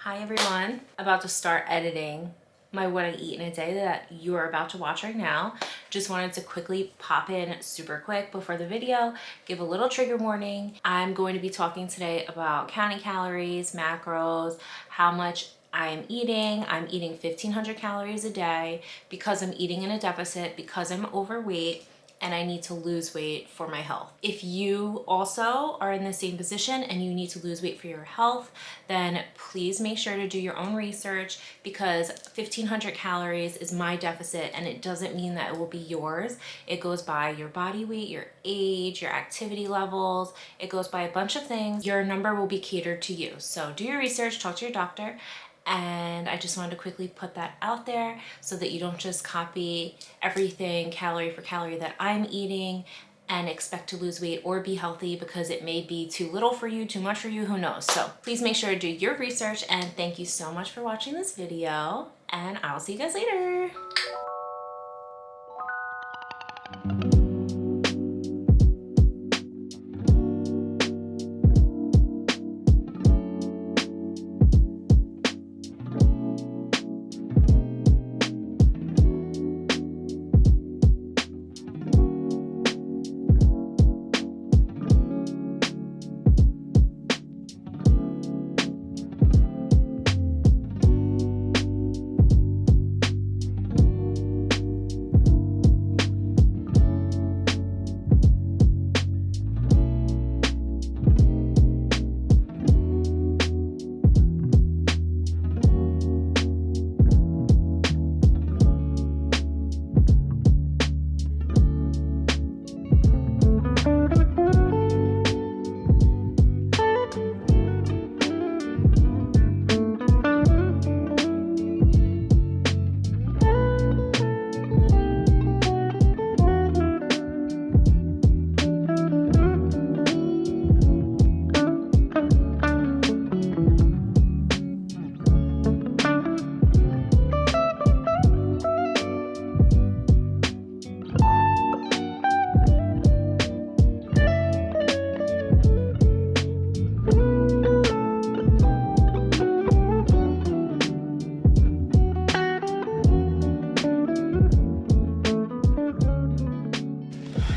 Hi everyone, about to start editing my what I eat in a day that you're about to watch right now. Just wanted to quickly pop in super quick before the video, give a little trigger warning. I'm going to be talking today about counting calories, macros, how much I'm eating. I'm eating 1,500 calories a day because I'm eating in a deficit, because I'm overweight, and I need to lose weight for my health. If you also are in the same position and you need to lose weight for your health, then please make sure to do your own research, because 1,500 calories is my deficit and it doesn't mean that it will be yours. It goes by your body weight, your age, your activity levels. It goes by a bunch of things. Your number will be catered to you. So do your research, talk to your doctor. And I just wanted to quickly put that out there so that you don't just copy everything calorie for calorie that I'm eating and expect to lose weight or be healthy, because it may be too little for you, too much for you, who knows. So please make sure to do your research, and thank you so much for watching this video, and I'll see you guys later.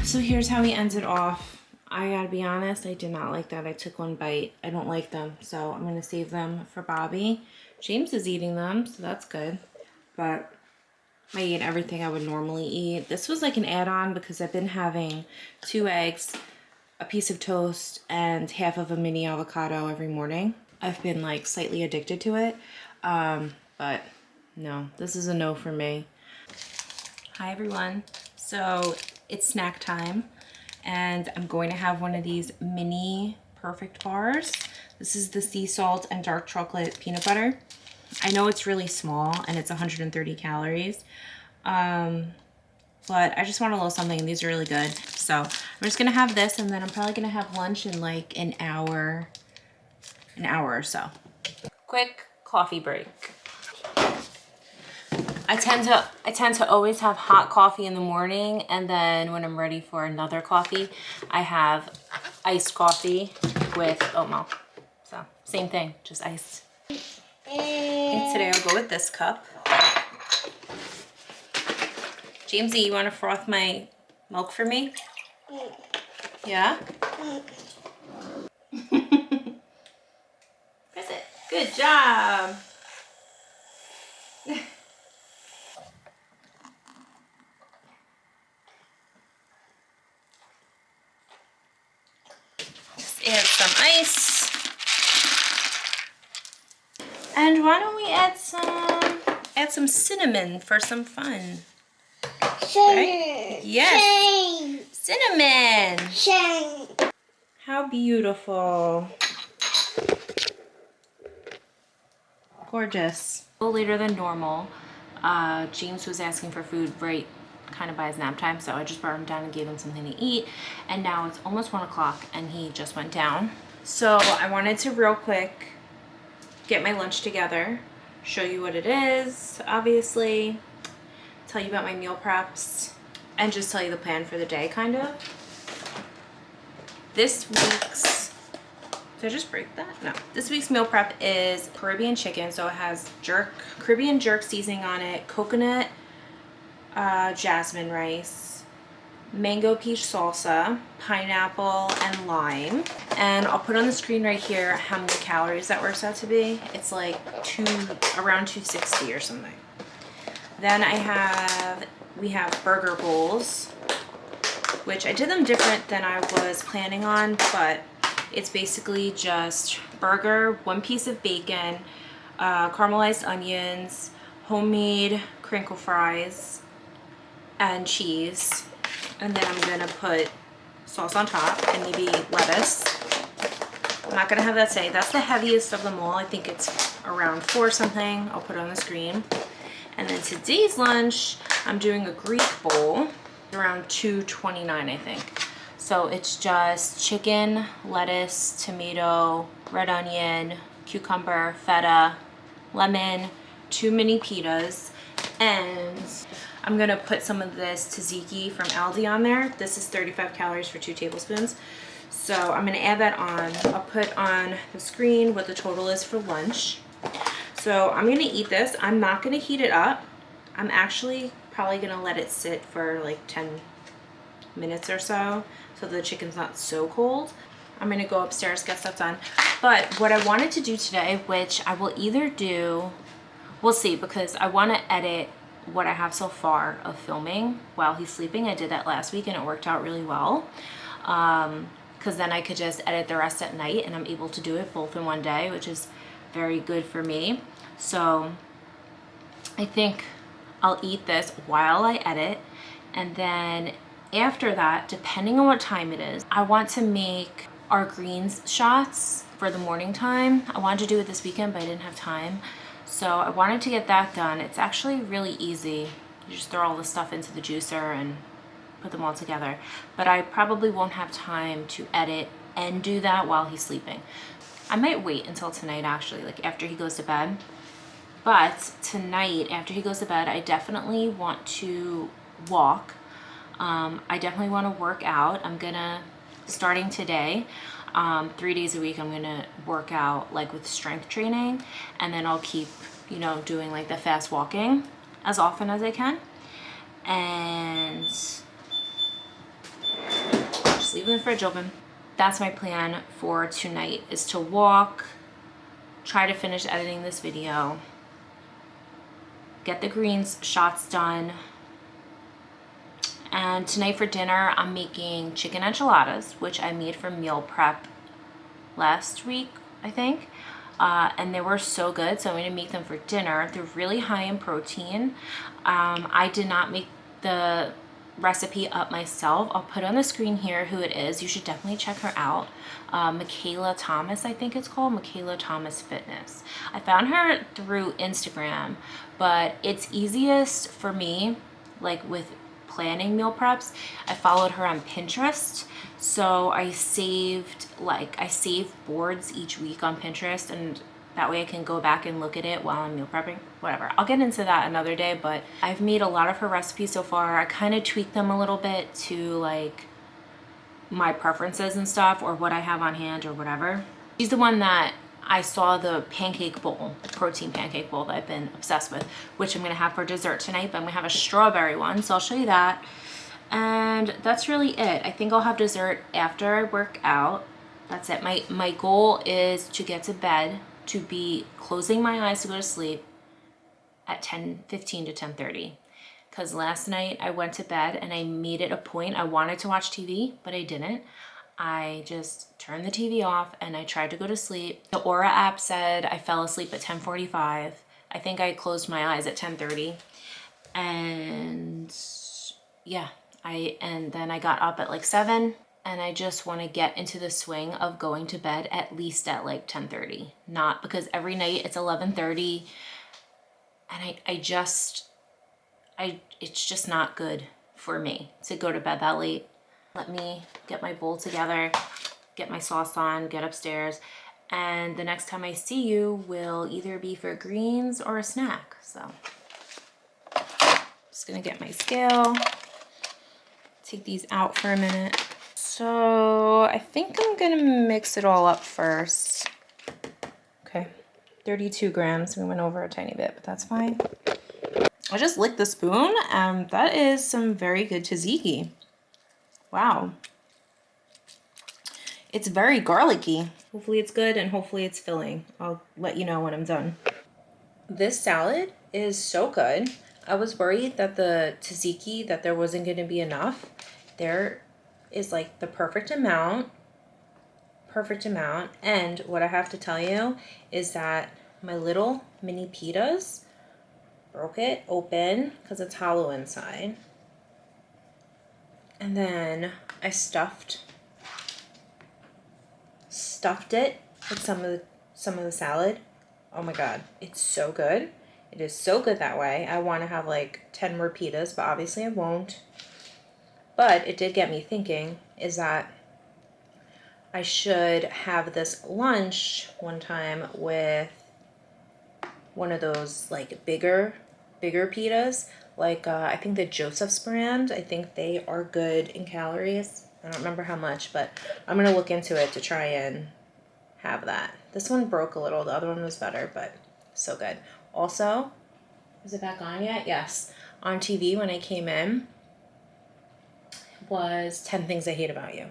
So here's how he ends it off. I gotta be honest, I did not like that. I took one bite. I don't like them, so I'm gonna save them for Bobby. James is eating them, so that's good. But I eat everything I would normally eat. This was like an add-on because I've been having 2 eggs, a piece of toast, and half of a mini avocado every morning. I've been like slightly addicted to it, but no, this is a no for me. Hi everyone. So it's snack time, and I'm going to have one of these mini perfect bars. This is the sea salt and dark chocolate peanut butter. I know it's really small and it's 130 calories, but I just want a little something. These are really good. So I'm just gonna have this, and then I'm probably gonna have lunch in like an hour or so. Quick coffee break. I tend to always have hot coffee in the morning, and then when I'm ready for another coffee, I have iced coffee with oat milk. So same thing, just iced. And today I'll go with this cup. Jamesy, you want to froth my milk for me? Yeah? Press it. Good job. Add some ice. And why don't we add some cinnamon for some fun? Right? Yes. Cinnamon. How beautiful. Gorgeous. A little later than normal. James was asking for food right kind of by his nap time, so I just brought him down and gave him something to eat, and now it's almost 1 o'clock and he just went down. So I wanted to real quick get my lunch together, show you what it is, obviously, tell you about my meal preps, and just tell you the plan for the day, kind of. This week's Did I just break that? No. This week's meal prep is Caribbean chicken. So it has Caribbean jerk seasoning on it, coconut jasmine rice, mango peach salsa, pineapple, and lime. And I'll put on the screen right here how many calories that works out to be. It's like around 260 or something. Then we have burger bowls, which I did them different than I was planning on, but it's basically just burger, 1 piece of bacon, caramelized onions, homemade crinkle fries, and cheese. And then I'm gonna put sauce on top and maybe lettuce. I'm not gonna have that today. That's the heaviest of them all. I think it's around 4 something. I'll put it on the screen. And then today's lunch, I'm doing a Greek bowl, around $2.29, I think. So it's just chicken, lettuce, tomato, red onion, cucumber, feta, lemon, 2 mini pitas, and I'm gonna put some of this tzatziki from Aldi on there. This is 35 calories for 2 tablespoons. So I'm gonna add that on. I'll put on the screen what the total is for lunch. So I'm gonna eat this. I'm not gonna heat it up. I'm actually probably gonna let it sit for like 10 minutes or so the chicken's not so cold. I'm gonna go upstairs, get stuff done. But what I wanted to do today, which I will either do, we'll see, because I wanna edit what I have so far of filming while he's sleeping. I did that last week and it worked out really well. Because then I could just edit the rest at night and I'm able to do it both in one day, which is very good for me. So I think I'll eat this while I edit, and then after that, depending on what time it is, I want to make our greens shots for the morning time. I wanted to do it this weekend, but I didn't have time. So I wanted to get that done. It's actually really easy. You just throw all the stuff into the juicer and put them all together. But I probably won't have time to edit and do that while he's sleeping. I might wait until tonight, actually, like after he goes to bed. But tonight, after he goes to bed, I definitely want to walk. I definitely want to work out. I'm gonna, starting today, 3 days a week, I'm gonna work out like with strength training, and then I'll keep, you know, doing like the fast walking as often as I can. And just leaving the fridge open. That's my plan for tonight, is to walk, try to finish editing this video, get the greens shots done. And tonight for dinner, I'm making chicken enchiladas, which I made for meal prep last week, I think. And they were so good, so I'm gonna make them for dinner. They're really high in protein. I did not make the recipe up myself. I'll put on the screen here who it is. You should definitely check her out. Michaela Thomas, I think it's called, Michaela Thomas Fitness. I found her through Instagram, but it's easiest for me, like with planning meal preps. I followed her on Pinterest, so I saved boards each week on Pinterest, and that way I can go back and look at it while I'm meal prepping. Whatever, I'll get into that another day. But I've made a lot of her recipes so far. I kind of tweak them a little bit to like my preferences and stuff, or what I have on hand or whatever. She's the one that I saw, the pancake bowl, the protein pancake bowl that I've been obsessed with, which I'm gonna have for dessert tonight, but I'm gonna have a strawberry one, so I'll show you that. And that's really it. I think I'll have dessert after I work out. That's it. My goal is to get to bed, to be closing my eyes to go to sleep at 10:15 to 10:30. Because last night I went to bed and I made it a point. I wanted to watch TV, but I didn't. I just turned the TV off and I tried to go to sleep. The Aura app said I fell asleep at 10:45. I think I closed my eyes at 10:30. And yeah, and then I got up at like 7, and I just want to get into the swing of going to bed at least at like 10:30. Not because every night it's 11:30, and it's just not good for me to go to bed that late. Let me get my bowl together, get my sauce on, get upstairs, and the next time I see you will either be for greens or a snack. So just gonna get my scale, take these out for a minute. So I think I'm gonna mix it all up first. Okay, 32 grams. We went over a tiny bit, but that's fine. I just licked the spoon, and that is some very good tzatziki. Wow. It's very garlicky. Hopefully it's good and hopefully it's filling. I'll let you know when I'm done. This salad is so good. I was worried that the tzatziki, that there wasn't going to be enough. There is like the perfect amount. And what I have to tell you is that my little mini pitas, broke it open because it's hollow inside. And then I stuffed it with some of the salad. Oh my god, it's so good. It is so good that way. I want to have like 10 more pitas, but obviously I won't. But it did get me thinking, is that I should have this lunch one time with one of those like bigger pitas, like I think the Joseph's brand. I think they are good in calories. I don't remember how much, but I'm gonna look into it to try and have that. This one broke a little, the other one was better, but so good. Also, is it back on yet? Yes. On TV when I came in was 10 Things I Hate About You.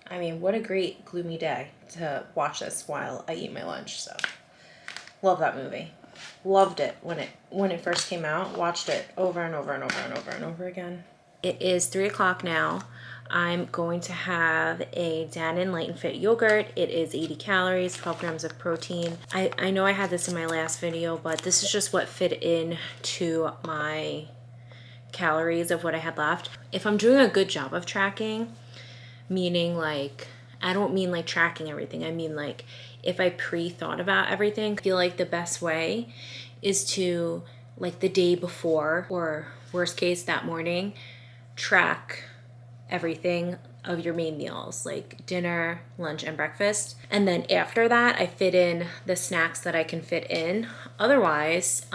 I mean, what a great gloomy day to watch this while I eat my lunch. So love that movie. Loved it when it first came out. Watched it over and over and over and over and over again. It is 3 o'clock now. I'm going to have a Dannon Light and Fit yogurt. It is 80 calories, 12 grams of protein. I know I had this in my last video, but this is just what fit in to my calories of what I had left. If I'm doing a good job of tracking, meaning like, I don't mean like tracking everything. I mean like if I pre-thought about everything, I feel like the best way is to like the day before, or worst case that morning, track everything of your main meals, like dinner, lunch, and breakfast. And then after that, I fit in the snacks that I can fit in. Otherwise,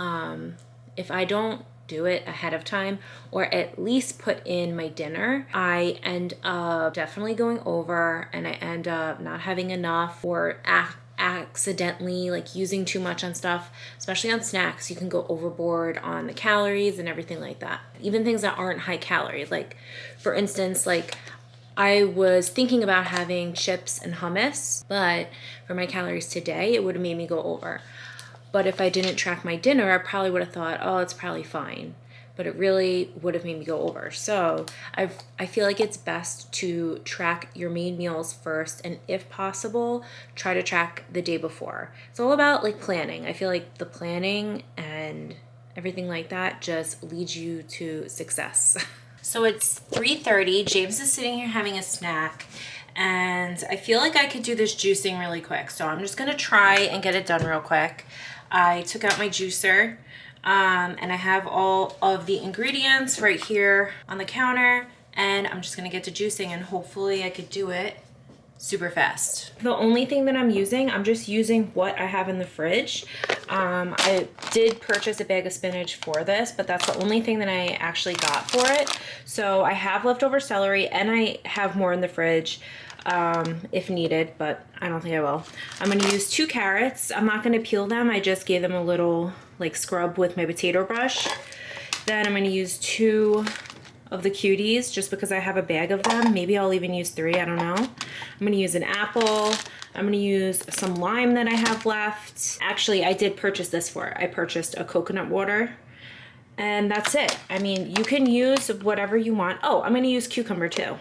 if I don't do it ahead of time, or at least put in my dinner, I end up definitely going over, and I end up not having enough, or accidentally like using too much on stuff. Especially on snacks, you can go overboard on the calories and everything like that. Even things that aren't high calorie, like for instance, like I was thinking about having chips and hummus, but for my calories today, it would have made me go over. But if I didn't track my dinner, I probably would have thought, oh, it's probably fine. But it really would have made me go over. So I feel like it's best to track your main meals first, and if possible, try to track the day before. It's all about like planning. I feel like the planning and everything like that just leads you to success. So it's 3:30. James is sitting here having a snack, and I feel like I could do this juicing really quick. So I'm just gonna try and get it done real quick. I took out my juicer, and I have all of the ingredients right here on the counter, and I'm just gonna get to juicing, and hopefully I could do it super fast. The only thing that I'm just using what I have in the fridge. I did purchase a bag of spinach for this, but that's the only thing that I actually got for it. So I have leftover celery, and I have more in the fridge if needed, but I don't think I will. I'm going to use 2 carrots. I'm not going to peel them. I just gave them a little like scrub with my potato brush. Then I'm going to use 2 of the cuties just because I have a bag of them. Maybe I'll even use 3, I don't know. I'm going to use an apple. I'm going to use some lime that I have left. Actually, I did purchase this for it. I purchased a coconut water. And that's it. I mean, you can use whatever you want. Oh, I'm going to use cucumber too.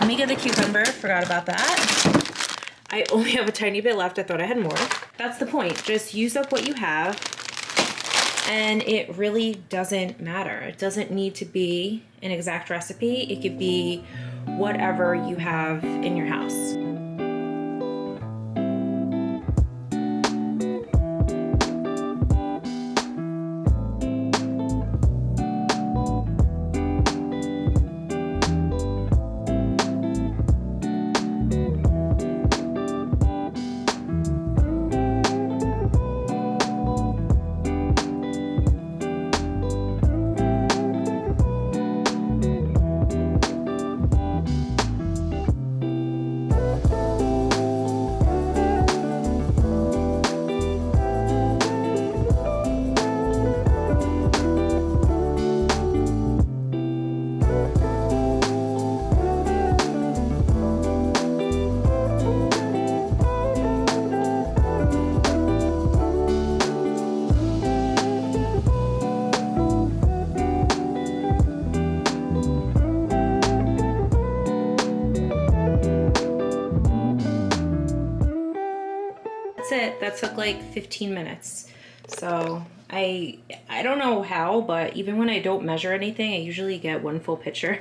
Let me get the cucumber. Forgot about that. I only have a tiny bit left. I thought I had more. That's the point. Just use up what you have. And it really doesn't matter. It doesn't need to be an exact recipe. It could be whatever you have in your house. that took like 15 minutes. So I don't know how, but even when I don't measure anything, I usually get one full pitcher,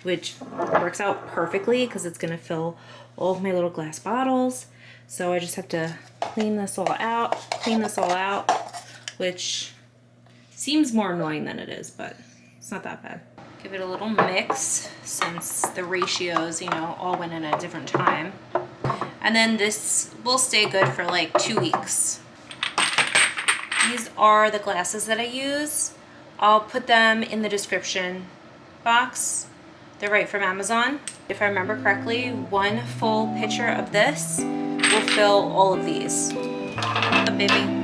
which works out perfectly because it's gonna fill all of my little glass bottles. So I just have to clean this all out, which seems more annoying than it is, but it's not that bad. Give it a little mix since the ratios, you know, all went in at a different time. And then this will stay good for like 2 weeks. These are the glasses that I use. I'll put them in the description box. They're right from Amazon. If I remember correctly, one full pitcher of this will fill all of these. What's up, baby?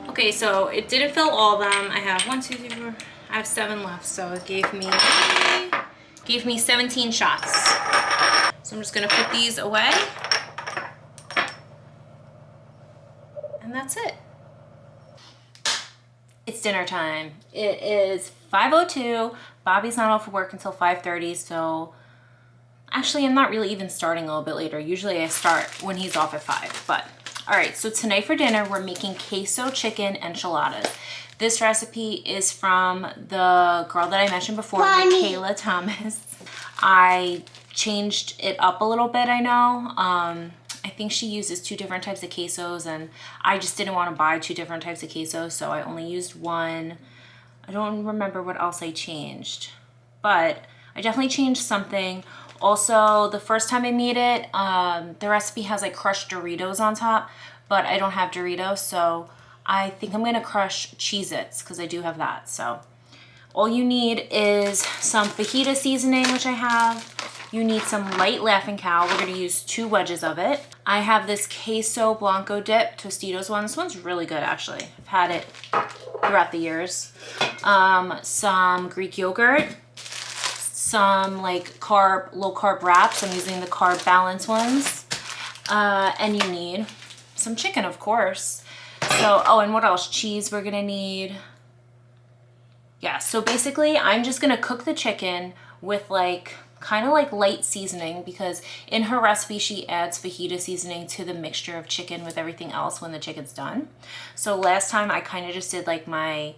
Okay, so it didn't fill all of them. I have 1, 2, 3, 4. I have 7 left, so it gave me 17 shots. So I'm just gonna put these away, and that's it. It's dinner time. It is 5:02. Bobby's not off of work until 5:30, so actually I'm not really even starting a little bit later. Usually I start when he's off at 5, but all right, so tonight for dinner, we're making queso chicken enchiladas. This recipe is from the girl that I mentioned before, Michaela Thomas. I changed it up a little bit, I know. I think she uses 2 different types of quesos, and I just didn't want to buy 2 different types of quesos, so I only used one. I don't remember what else I changed, but I definitely changed something. Also, the first time I made it, the recipe has like crushed Doritos on top, but I don't have Doritos, so I think I'm gonna crush Cheez-Its because I do have that. So all you need is some fajita seasoning, which I have. You need some light Laughing Cow. We're gonna use 2 wedges of it. I have this queso blanco dip, Tostitos one. This one's really good, actually. I've had it throughout the years. Some Greek yogurt, some like low carb wraps. I'm using the carb balance ones. And you need some chicken, of course. So, oh, and what else? Cheese we're gonna need. Yeah, so basically I'm just gonna cook the chicken with like kind of like light seasoning, because in her recipe she adds fajita seasoning to the mixture of chicken with everything else when the chicken's done. So last time I kind of just did like my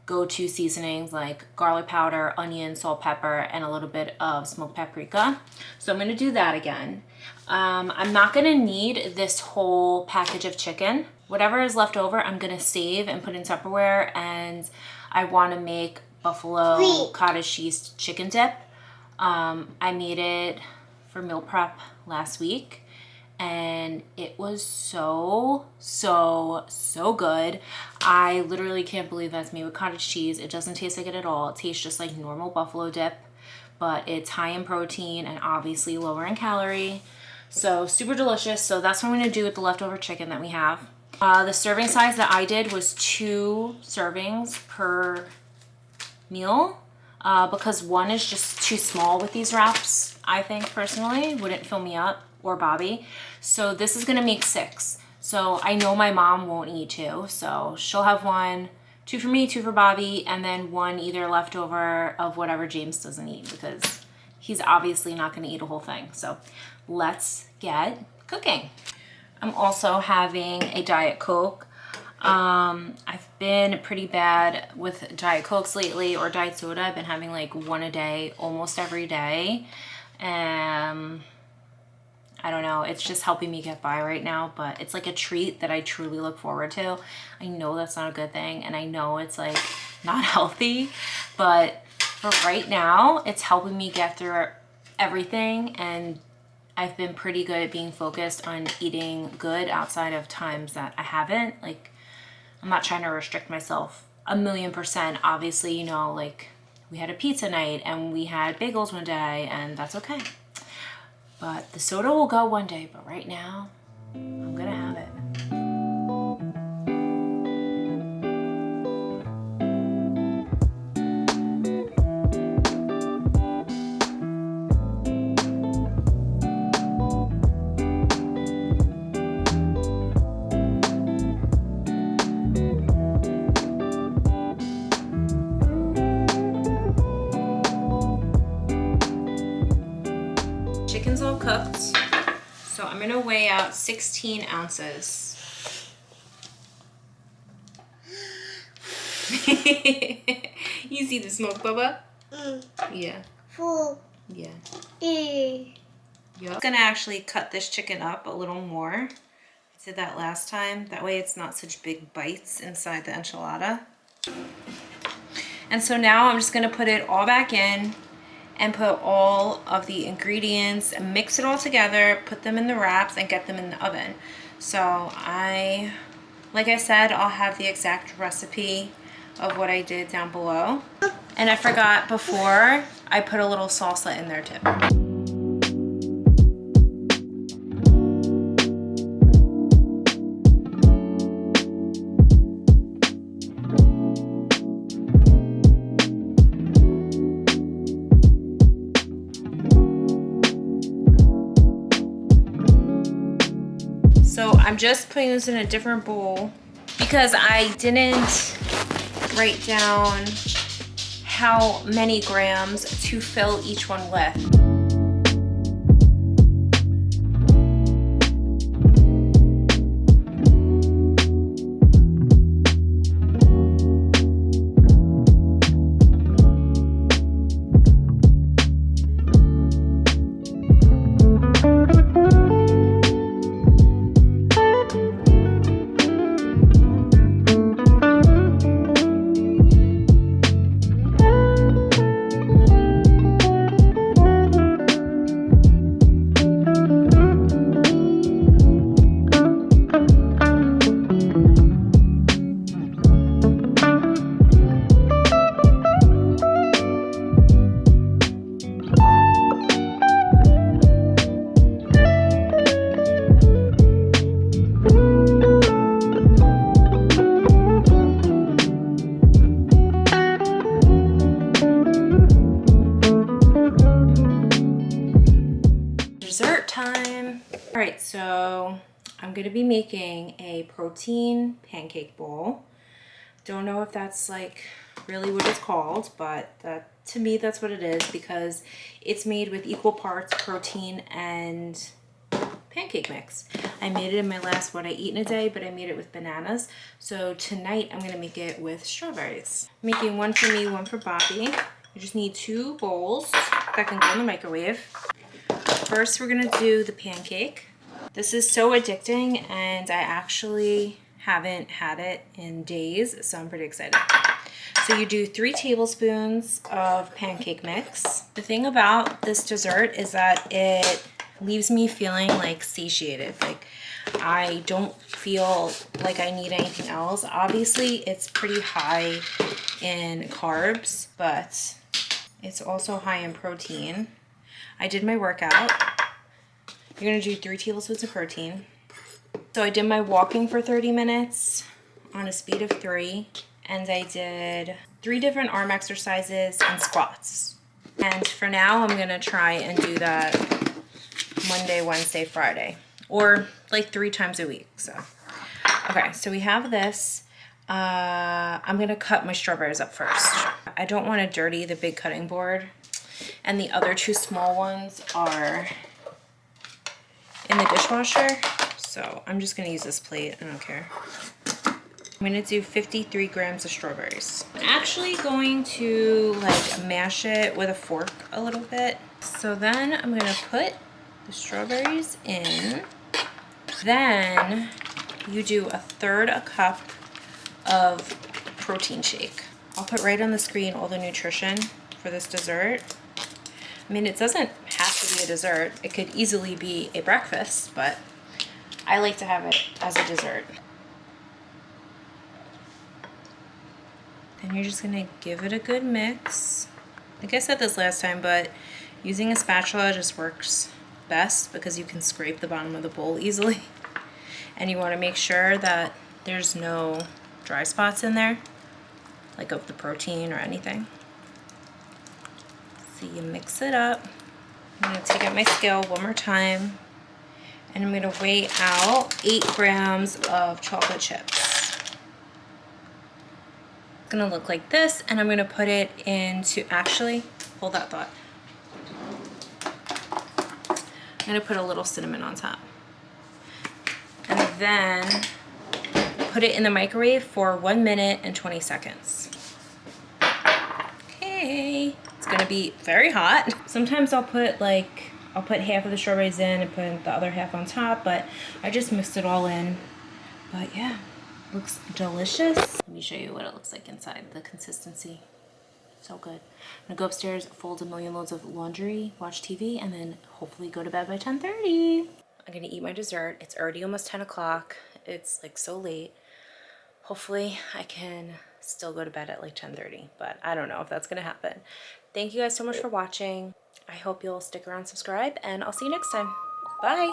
go-to seasonings like garlic powder, onion, salt, pepper, and a little bit of smoked paprika. So I'm gonna do that again. I'm not gonna need this whole package of chicken. Whatever is left over, I'm gonna save and put in Tupperware, and I wanna make buffalo cottage cheese chicken dip. I made it for meal prep last week, and it was so good. I literally can't believe that's made with cottage cheese. It doesn't taste like it at all. It tastes just like normal buffalo dip, but it's high in protein and obviously lower in calorie. So super delicious. So that's what I'm gonna do with the leftover chicken that we have. The serving size that I did was 2 servings per meal, because one is just too small with these wraps, I think personally. Wouldn't fill me up or Bobby. So this is gonna make 6. So I know my mom won't eat 2, so she'll have 1, 2 for me, 2 for Bobby, and then 1 either leftover of whatever James doesn't eat, because he's obviously not gonna eat a whole thing. So let's get cooking. I'm also having a Diet Coke. I've been pretty bad with Diet Cokes lately, or Diet Soda. I've been having like 1 a day almost every day. I don't know, it's just helping me get by right now, but it's like a treat that I truly look forward to. I know that's not a good thing, and I know it's like not healthy, but for right now, it's helping me get through everything, and I've been pretty good at being focused on eating good outside of times that I haven't. Like, I'm not trying to restrict myself 1,000,000%. Obviously, you know, like we had a pizza night and we had bagels one day, and that's okay. But the soda will go one day, but right now, I'm gonna have it. cooked. So I'm gonna weigh out 16 ounces. You see the smoke, Bubba? Yeah. Yeah. Yep. I'm gonna actually cut this chicken up a little more. I did that last time. That way it's not such big bites inside the enchilada. And so now I'm just gonna put it all back in and put all of the ingredients and mix it all together, put them in the wraps and get them in the oven. So like I said, I'll have the exact recipe of what I did down below. And I forgot before, I put a little salsa in there too. So I'm just putting this in a different bowl because I didn't write down how many grams to fill each one with. Dessert time. All right, so I'm gonna be making a protein pancake bowl. Don't know if that's like really what it's called, but to me that's what it is because it's made with equal parts protein and pancake mix. I made it in my last what I eat in a day, but I made it with bananas. So tonight I'm gonna make it with strawberries. I'm making one for me, one for Bobby. You just need 2 bowls that can go in the microwave. First, we're gonna do the pancake. This is so addicting and I actually haven't had it in days, so I'm pretty excited. So you do 3 tablespoons of pancake mix. The thing about this dessert is that it leaves me feeling like satiated. Like I don't feel like I need anything else. Obviously, it's pretty high in carbs, but it's also high in protein. I did my workout. You're gonna do 3 tablespoons of protein. So I did my walking for 30 minutes on a speed of 3, and I did 3 different arm exercises and squats. And for now, I'm gonna try and do that Monday, Wednesday, Friday, or like 3 times a week. So, okay, so we have this. I'm gonna cut my strawberries up first. I don't wanna dirty the big cutting board. And the other 2 small ones are in the dishwasher. So I'm just gonna use this plate, I don't care. I'm gonna do 53 grams of strawberries. I'm actually going to like mash it with a fork a little bit. So then I'm gonna put the strawberries in. Then you do 1/3 cup of protein shake. I'll put right on the screen all the nutrition for this dessert. I mean, it doesn't have to be a dessert. It could easily be a breakfast, but I like to have it as a dessert. Then you're just gonna give it a good mix. Like I said this last time, but using a spatula just works best because you can scrape the bottom of the bowl easily. And you wanna make sure that there's no dry spots in there, like of the protein or anything. So you mix it up. I'm gonna take out my scale one more time and I'm gonna weigh out 8 grams of chocolate chips. It's gonna look like this and I'm gonna put it into, actually, hold that thought. I'm gonna put a little cinnamon on top. And then put it in the microwave for 1 minute and 20 seconds. Okay, it's gonna be very hot. Sometimes I'll put half of the strawberries in and put the other half on top, but I just mixed it all in. But yeah, looks delicious. Let me show you what it looks like inside, the consistency. So good. I'm gonna go upstairs, fold a million loads of laundry, watch TV, and then hopefully go to bed by 10:30. I'm gonna eat my dessert. It's already almost 10 o'clock. It's like so late. Hopefully I can still go to bed at like 10:30, but I don't know if that's gonna happen. Thank you guys so much for watching. I hope you'll stick around, subscribe, and I'll see you next time. Bye.